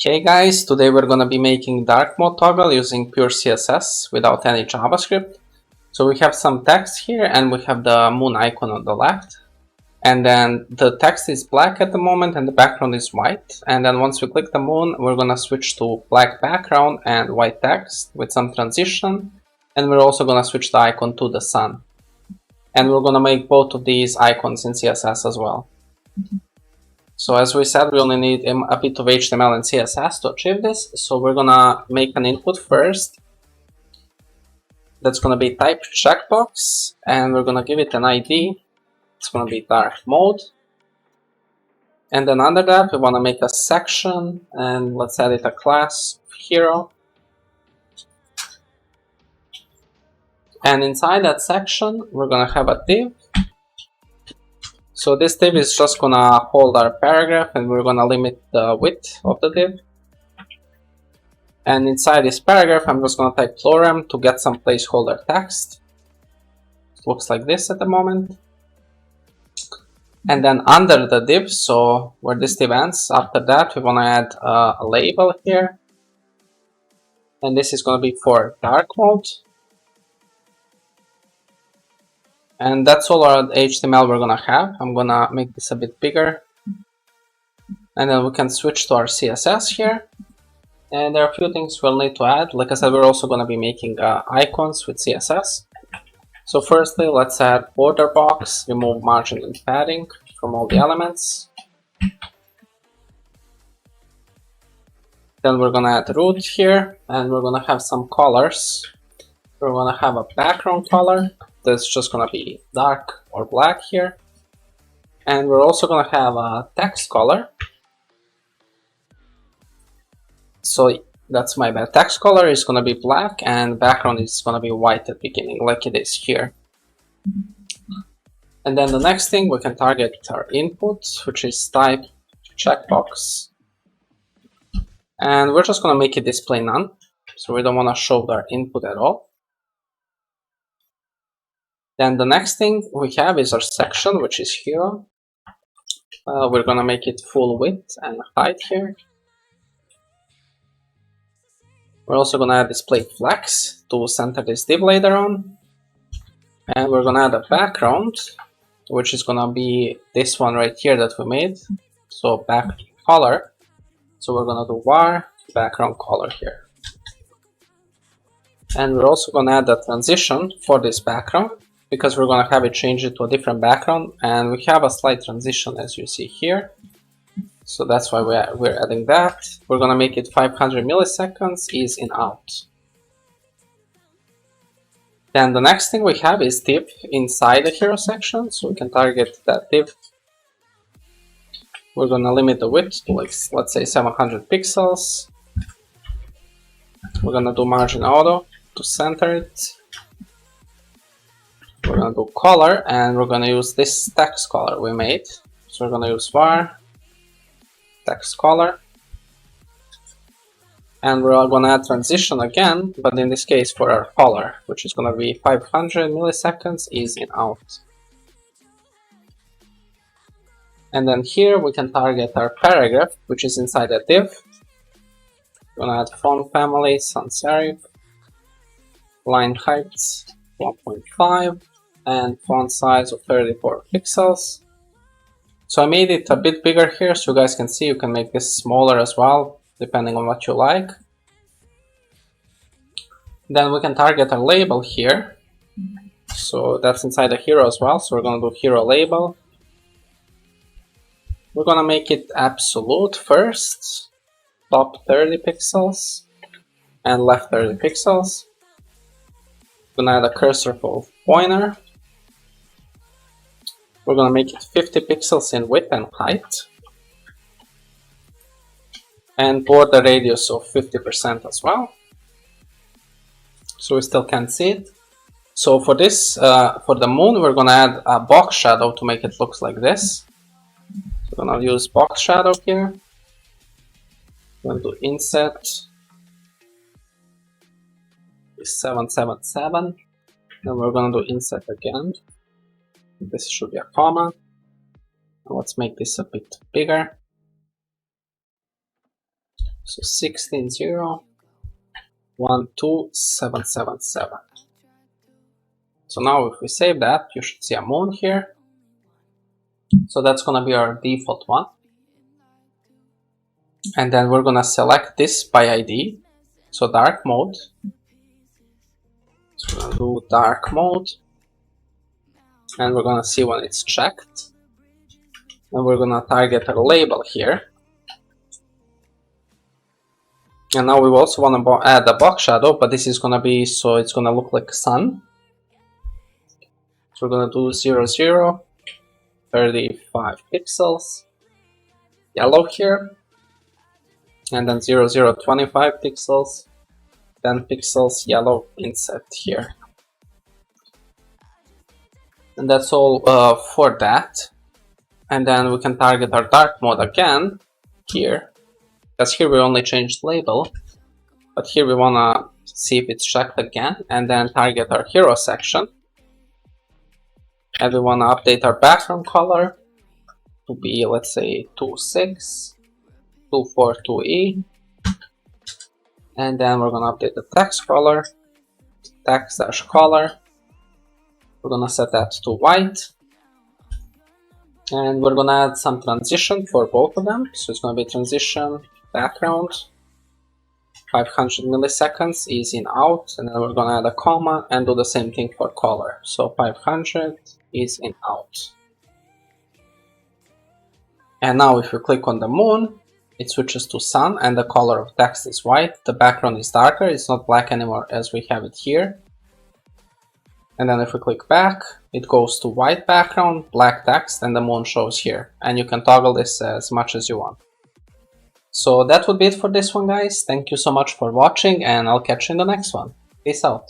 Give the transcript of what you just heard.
Hey guys, today we're going to be making dark mode toggle using pure CSS without any JavaScript. So we have some text here and we have the moon icon on the left. And then the text is black at the moment and the background is white. And then once we click the moon, we're going to switch to black background and white text with some transition. And we're also going to switch the icon to the sun. And we're going to make both of these icons in CSS as well. So as we said, we only need a bit of HTML and CSS to achieve this. So we're gonna make an input first. That's gonna be type checkbox, and we're gonna give it an ID. It's gonna be dark mode. And then under that, we wanna make a section, and let's add it a class hero. And inside that section, we're gonna have a div. So this div is just gonna hold our paragraph and we're gonna limit the width of the div. And inside this paragraph, I'm just gonna type lorem to get some placeholder text. It looks like this at the moment. And then under the div, so where this div ends, after that, we wanna add a label here. And this is gonna be for dark mode. And that's all our HTML we're gonna have. I'm gonna make this a bit bigger. And then we can switch to our CSS here. And there are a few things we'll need to add. Like I said, we're also gonna be making icons with CSS. So firstly, let's add border box, remove margin and padding from all the elements. Then we're gonna add root here, and we're gonna have some colors. We're gonna have a background color. That's just gonna be dark or black here. And we're also gonna have a text color. So that's my bad. Text color is gonna be black and background is gonna be white at the beginning, like it is here. And then the next thing, we can target our input, which is type checkbox. And we're just gonna make it display none. So we don't wanna show our input at all. Then the next thing we have is our section, which is hero. We're gonna make it full width and height here. We're also gonna add display flex to center this div later on. And we're gonna add a background, which is gonna be this one right here that we made. So back color. So we're gonna do var background color here. And we're also gonna add a transition for this background, because we're gonna have it change it to a different background, and we have a slight transition as you see here. So that's why we're adding that. We're gonna make it 500 milliseconds is in out. Then the next thing we have is div inside the hero section, so we can target that div. We're gonna limit the width to let's say 700 pixels. We're gonna do margin auto to center it. We're gonna do color, and we're gonna use this text color we made. So we're gonna use var text color, and we're gonna add transition again, but in this case for our color, which is gonna be 500 milliseconds is in out. And then here we can target our paragraph, which is inside a div. We're gonna add font family sans serif, line height 1.5. and font size of 34 pixels. So I made it a bit bigger here so you guys can see. You can make this smaller as well, depending on what you like. Then we can target a label here. So that's inside the hero as well. So we're gonna do hero label. We're gonna make it absolute first, top 30 pixels and left 30 pixels. We're gonna add a cursor for pointer. We're gonna make it 50 pixels in width and height. And border radius of 50% as well. So we still can't see it. So for this, for the moon, we're gonna add a box shadow to make it look like this. So we're gonna use box shadow here. We're gonna do inset 777. Then we're gonna do inset again. This should be a comma. Let's make this a bit bigger. So 16012777. So now if we save that, you should see a moon here. So that's gonna be our default one. And then we're gonna select this by ID. So dark mode. So we're gonna do dark mode. And we're gonna see when it's checked. And we're gonna target a label here. And now we also want to add a box shadow, but this is gonna be, so it's gonna look like sun. So we're gonna do 0, 0, 35 pixels, yellow here, and then 0, 0, 25 pixels, 10 pixels, yellow inset here. And that's all for that. And then we can target our dark mode again here, because here we only changed label, but here we wanna see if it's checked again, and then target our hero section. And we want to update our background color to be, let's say, 26242E. And then we're going to update the text color, text-color. We're going to set that to white. And we're going to add some transition for both of them. So it's going to be transition background, 500 milliseconds, is in out. And then we're going to add a comma and do the same thing for color. So 500 is in out. And now if you click on the moon, it switches to sun and the color of text is white. The background is darker, it's not black anymore as we have it here. And then if we click back, it goes to white background, black text, and the moon shows here. And you can toggle this as much as you want. So that would be it for this one, guys. Thank you so much for watching, and I'll catch you in the next one. Peace out.